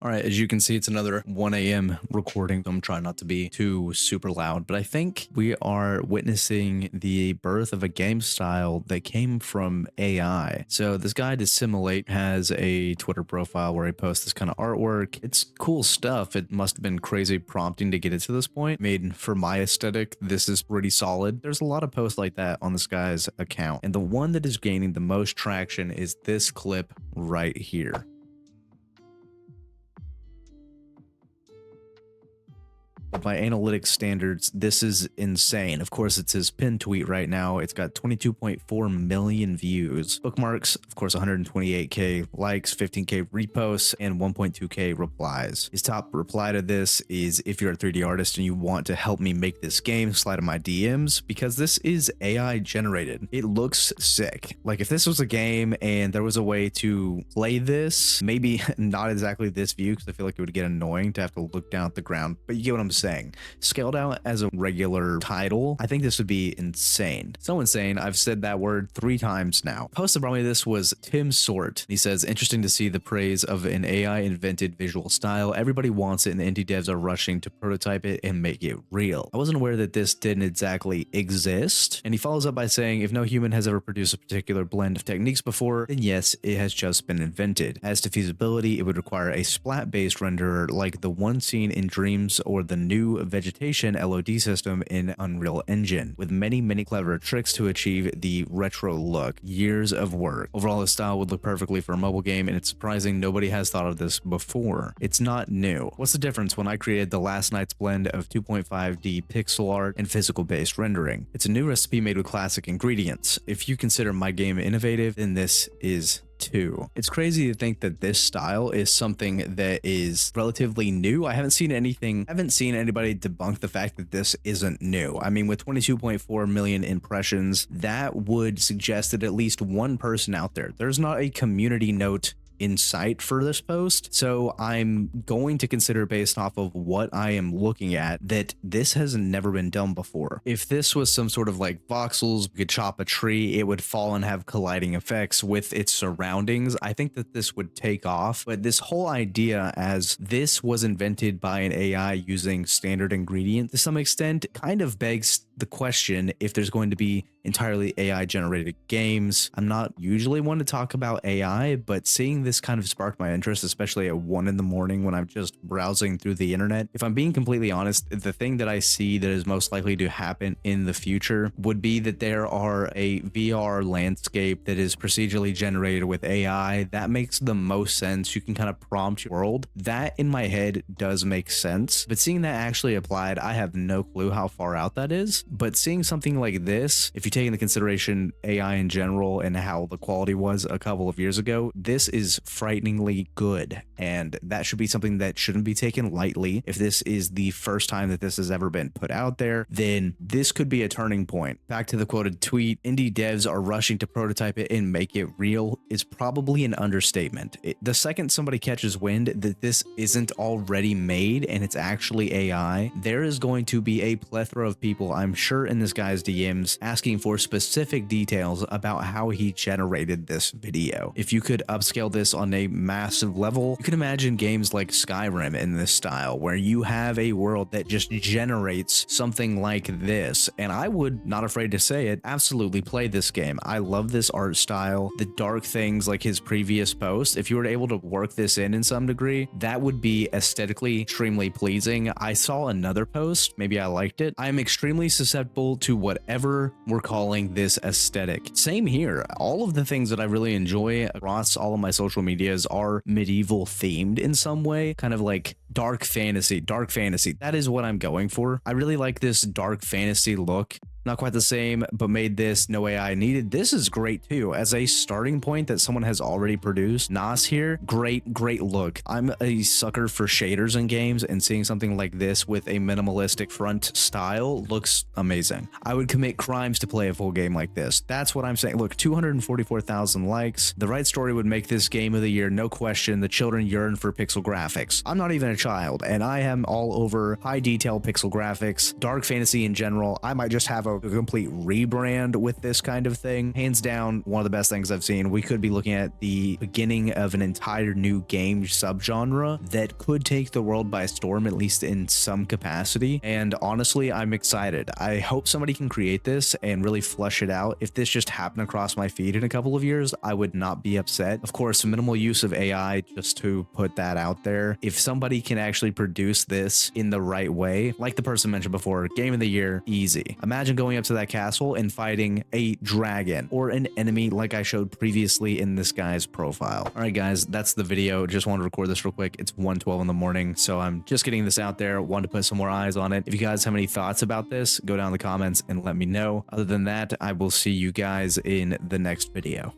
All right, as you can see, it's another 1 a.m. recording. I'm trying not to be too super loud, but I think we are witnessing the birth of a game style that came from AI. So this guy, Desimulate, has a Twitter profile where he posts this kind of artwork. It's cool stuff. It must have been crazy prompting to get it to this point. Made for my aesthetic, this is pretty solid. There's a lot of posts like that on this guy's account, and the one that is gaining the most traction is this clip right here. By analytics standards, this is insane. Of course, it's his pinned tweet right now. It's got 22.4 million views. Bookmarks, of course, 128k likes, 15k reposts, and 1.2k replies. His top reply to this is, if you're a 3D artist and you want to help me make this game, slide in my DMs, because this is AI generated. It looks sick. Like if this was a game and there was a way to play this, maybe not exactly this view, because I feel like it would get annoying to have to look down at the ground, but you get what I'm saying. Scaled out as a regular title, I think this would be insane. So insane, I've said that word 3 times now. Post that brought me this was Tim Sort. He says, interesting to see the praise of an AI invented visual style. Everybody wants it and the indie devs are rushing to prototype it and make it real. I wasn't aware that this didn't exactly exist. And he follows up by saying, if no human has ever produced a particular blend of techniques before, then yes, it has just been invented. As to feasibility, it would require a Splat based renderer like the one seen in Dreams or the new vegetation LOD system in Unreal Engine, with many clever tricks to achieve the retro look. Years of work. Overall, the style would look perfectly for a mobile game, and it's surprising nobody has thought of this before. It's not new. What's the difference when I created the last night's blend of 2.5D pixel art and physical based rendering? It's a new recipe made with classic ingredients. If you consider my game innovative, then this is too. It's crazy to think that this style is something that is relatively new. I haven't seen anybody debunk the fact that this isn't new. I mean, with 22.4 million impressions, that would suggest that at least one person out there's not a community note in sight for this post. So I'm going to consider, based off of what I am looking at, that this has never been done before. If this was some sort of like voxels, we could chop a tree, it would fall and have colliding effects with its surroundings, I think that this would take off. But this whole idea, as this was invented by an AI using standard ingredients to some extent, kind of begs the question if there's going to be entirely AI generated games. I'm not usually one to talk about AI, but seeing this kind of sparked my interest, especially at 1 in the morning when I'm just browsing through the internet. If I'm being completely honest, the thing that I see that is most likely to happen in the future would be that there are a VR landscape that is procedurally generated with AI. That makes the most sense. You can kind of prompt your world. That in my head does make sense, but seeing that actually applied, I have no clue how far out that is. But seeing something like this, if you take into consideration AI in general and how the quality was a couple of years ago, this is frighteningly good, and that should be something that shouldn't be taken lightly. If this is the first time that this has ever been put out there, then this could be a turning point. Back to the quoted tweet, indie devs are rushing to prototype it and make it real is probably an understatement. The second somebody catches wind that this isn't already made and it's actually AI, there is going to be a plethora of people, I'm sure, in this guy's DMs asking for specific details about how he generated this video. If you could upscale this on a massive level, you can imagine games like Skyrim in this style, where you have a world that just generates something like this. And I would, not afraid to say it, absolutely play this game. I love this art style, the dark things like his previous post. If you were able to work this in some degree, that would be aesthetically extremely pleasing. I saw another post, maybe I liked it. I am extremely susceptible to whatever we're calling this aesthetic. Same here. All of the things that I really enjoy across all of my social medias are medieval themed in some way, kind of like dark fantasy. That is what I'm going for. I really like this dark fantasy look. Not quite the same, but made this no AI needed. This is great too. As a starting point that someone has already produced, Nas here, great look. I'm a sucker for shaders in games, and seeing something like this with a minimalistic front style looks amazing. I would commit crimes to play a full game like this. That's what I'm saying. Look, 244,000 likes. The right story would make this game of the year, no question. The children yearn for pixel graphics. I'm not even a child, and I am all over high detail pixel graphics, dark fantasy in general. I might just have a complete rebrand with this kind of thing. Hands down, one of the best things I've seen. We could be looking at the beginning of an entire new game subgenre that could take the world by storm, at least in some capacity. And honestly, I'm excited. I hope somebody can create this and really flesh it out. If this just happened across my feed in a couple of years, I would not be upset. Of course, minimal use of AI, just to put that out there. If somebody can actually produce this in the right way, like the person mentioned before, game of the year, easy. Imagine going up to that castle and fighting a dragon or an enemy like I showed previously in this guy's profile. All right, guys, that's the video. Just wanted to record this real quick. It's 1:12 in the morning, so I'm just getting this out there. Wanted to put some more eyes on it. If you guys have any thoughts about this, go down in the comments and let me know. Other than that, I will see you guys in the next video.